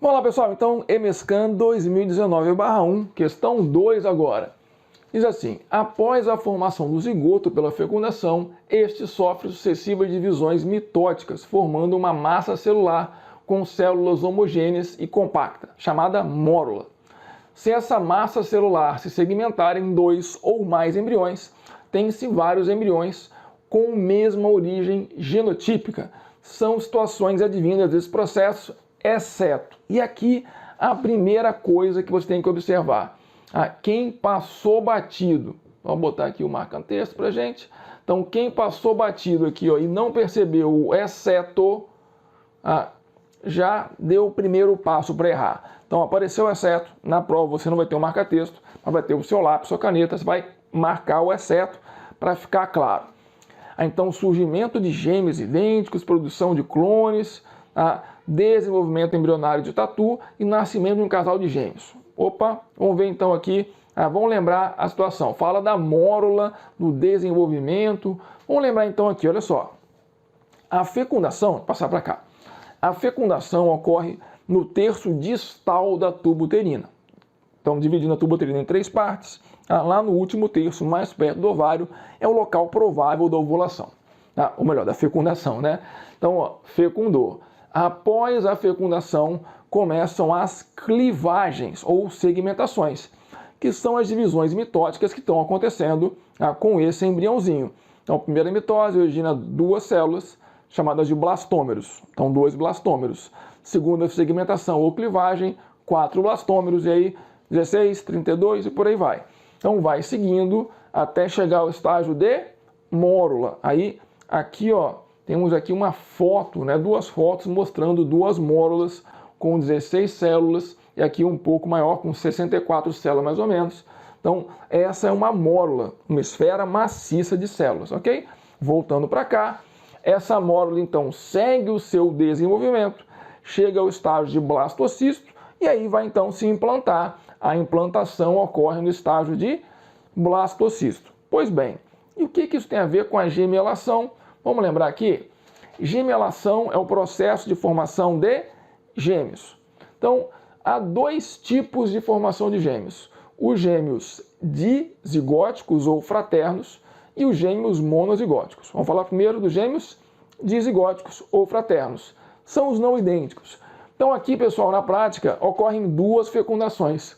Vamos lá, pessoal, então, EMESCAN 2019/1, questão 2 agora. Diz assim: após a formação do zigoto pela fecundação, este sofre sucessivas divisões mitóticas, formando uma massa celular com células homogêneas e compacta, chamada mórula. Se essa massa celular se segmentar em 2 ou mais embriões, tem-se vários embriões com mesma origem genotípica. São situações advindas desse processo, exceto. E aqui a primeira coisa que você tem que observar: quem passou batido. Vamos botar aqui o marca-texto para gente. Então, quem passou batido aqui, ó, e não percebeu o exceto, já deu o primeiro passo para errar. Então, apareceu o exceto, na prova você não vai ter o marca-texto, mas vai ter o seu lápis, sua caneta, você vai marcar o exceto para ficar claro. Então, surgimento de gêmeos idênticos, produção de clones, desenvolvimento embrionário de tatu e nascimento de um casal de gêmeos. Opa, vamos ver então aqui, vamos lembrar a situação. Fala da mórula, do desenvolvimento. Vamos lembrar então aqui, olha só. A fecundação, vou passar para cá. A fecundação ocorre no terço distal da tuba uterina. Então, dividindo a tuba uterina em 3 partes, lá no último terço, mais perto do ovário, é o local provável da ovulação. Ou melhor, da fecundação, né? Então, ó, fecundou. Após a fecundação, começam as clivagens ou segmentações, que são as divisões mitóticas que estão acontecendo com esse embriãozinho. Então, a primeira mitose origina 2 células, chamadas de blastômeros. Então, 2 blastômeros. Segunda segmentação ou clivagem, 4 blastômeros, e aí 16, 32 e por aí vai. Então, vai seguindo até chegar ao estágio de mórula. Aí, aqui, ó, temos aqui uma foto, né, 2 fotos mostrando 2 mórulas com 16 células, e aqui um pouco maior, com 64 células mais ou menos. Então, essa é uma mórula, uma esfera maciça de células, ok? Voltando para cá, essa mórula, então, segue o seu desenvolvimento, chega ao estágio de blastocisto, e aí vai, então, se implantar. A implantação ocorre no estágio de blastocisto. Pois bem, e o que isso tem a ver com a gemelação? Vamos lembrar aqui, gemelação é o processo de formação de gêmeos. Então, há 2 tipos de formação de gêmeos: os gêmeos dizigóticos ou fraternos e os gêmeos monozigóticos. Vamos falar primeiro dos gêmeos dizigóticos ou fraternos. São os não idênticos. Então aqui, pessoal, na prática, ocorrem 2 fecundações.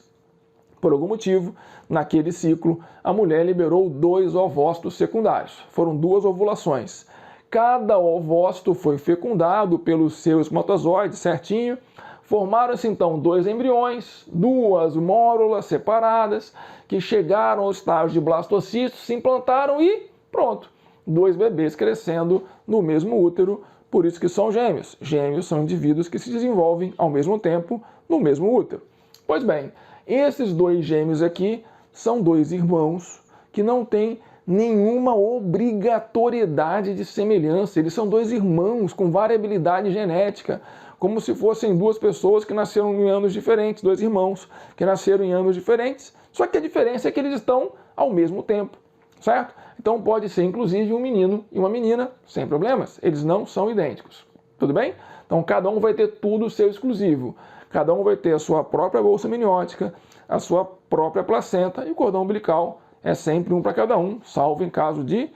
Por algum motivo, naquele ciclo, a mulher liberou 2 ovócitos secundários. Foram 2 ovulações. Cada ovócito foi fecundado pelos seus espermatozoides certinho. Formaram-se então 2 embriões, 2 mórulas separadas, que chegaram ao estágio de blastocisto, se implantaram e pronto. 2 bebês crescendo no mesmo útero, por isso que são gêmeos. Gêmeos são indivíduos que se desenvolvem ao mesmo tempo no mesmo útero. Pois bem, esses 2 gêmeos aqui são 2 irmãos que não têm nenhuma obrigatoriedade de semelhança. Eles são 2 irmãos com variabilidade genética, como se fossem 2 pessoas que nasceram em anos diferentes, 2 irmãos que nasceram em anos diferentes, só que a diferença é que eles estão ao mesmo tempo, certo? Então pode ser inclusive um menino e uma menina, sem problemas, eles não são idênticos, tudo bem? Então cada um vai ter tudo seu exclusivo, cada um vai ter a sua própria bolsa amniótica, a sua própria placenta, e o cordão umbilical é sempre um para cada um, salvo em caso de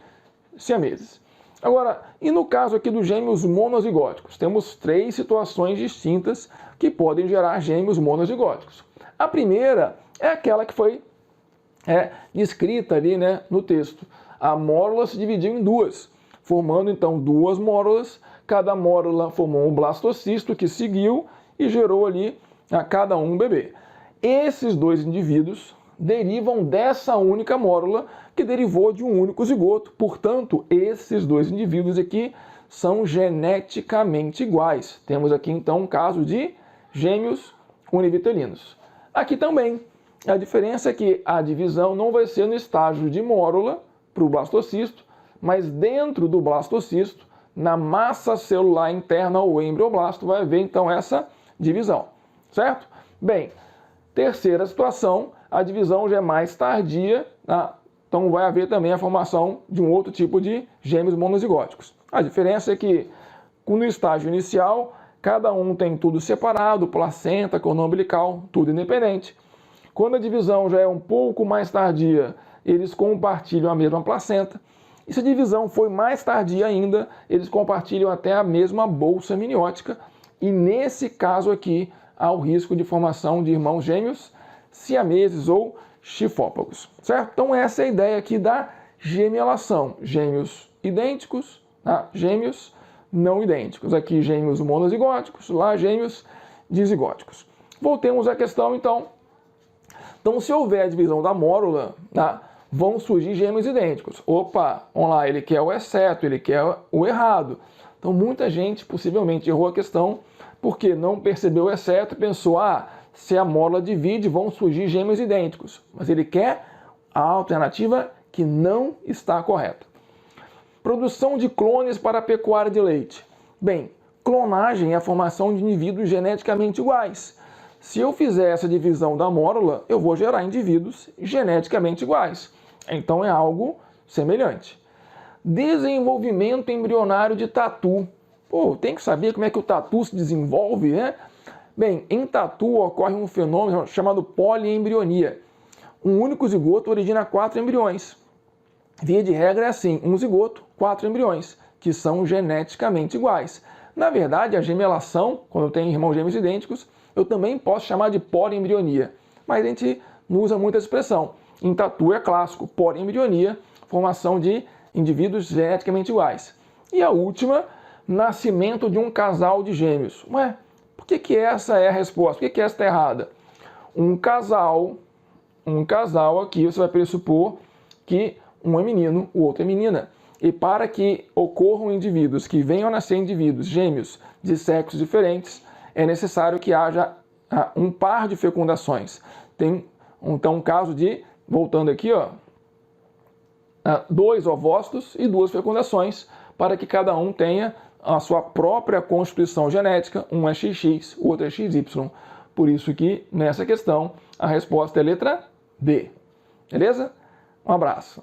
siameses. Agora, e no caso aqui dos gêmeos monozigóticos? Temos 3 situações distintas que podem gerar gêmeos monozigóticos. A primeira é aquela que foi descrita ali, né, no texto. A mórula se dividiu em 2, formando então 2 mórulas. Cada mórula formou um blastocisto que seguiu e gerou ali a cada um bebê. Esses 2 indivíduos derivam dessa única mórula que derivou de um único zigoto. Portanto, esses 2 indivíduos aqui são geneticamente iguais. Temos aqui então um caso de gêmeos univitelinos. Aqui também, a diferença é que a divisão não vai ser no estágio de mórula para o blastocisto, mas dentro do blastocisto, na massa celular interna ou embrioblasto, vai haver então essa divisão, certo? Bem, terceira situação, a divisão já é mais tardia, então vai haver também a formação de um outro tipo de gêmeos monozigóticos. A diferença é que no estágio inicial, cada um tem tudo separado, placenta, cordão umbilical, tudo independente. Quando a divisão já é um pouco mais tardia, eles compartilham a mesma placenta. E se a divisão foi mais tardia ainda, eles compartilham até a mesma bolsa amniótica. E nesse caso aqui, há o risco de formação de irmãos gêmeos siameses ou chifópagos, certo? Então essa é a ideia aqui da gemelação. Gêmeos idênticos, tá? Gêmeos não idênticos. Aqui gêmeos monozigóticos, lá gêmeos dizigóticos. Voltemos à questão então. Então se houver a divisão da mórula, tá? Vão surgir gêmeos idênticos. Opa, vamos lá, ele quer o exceto, ele quer o errado. Então muita gente possivelmente errou a questão porque não percebeu o exceto e pensou, se a mórula divide, vão surgir gêmeos idênticos. Mas ele quer a alternativa que não está correta. Produção de clones para a pecuária de leite. Bem, clonagem é a formação de indivíduos geneticamente iguais. Se eu fizer essa divisão da mórula, eu vou gerar indivíduos geneticamente iguais. Então é algo semelhante. Desenvolvimento embrionário de tatu. Pô, tem que saber como é que o tatu se desenvolve, né? Bem, em tatu ocorre um fenômeno chamado poliembrionia. Um único zigoto origina 4 embriões. Via de regra é assim, um zigoto, 4 embriões, que são geneticamente iguais. Na verdade, a gemelação, quando eu tenho irmãos gêmeos idênticos, eu também posso chamar de poliembrionia. Mas a gente não usa muito essa expressão. Em tatu é clássico, poliembrionia, formação de indivíduos geneticamente iguais. E a última, nascimento de um casal de gêmeos. Ué, por que essa é a resposta? Por que essa está errada? Um casal aqui, você vai pressupor que um é menino, o outro é menina. E para que ocorram indivíduos, que venham a nascer indivíduos gêmeos de sexos diferentes, é necessário que haja um par de fecundações. Tem, então, um caso de, voltando aqui, 2 ovócitos e 2 fecundações, para que cada um tenha a sua própria constituição genética, um é XX, o outro é XY. Por isso que, nessa questão, a resposta é letra D. Beleza? Um abraço.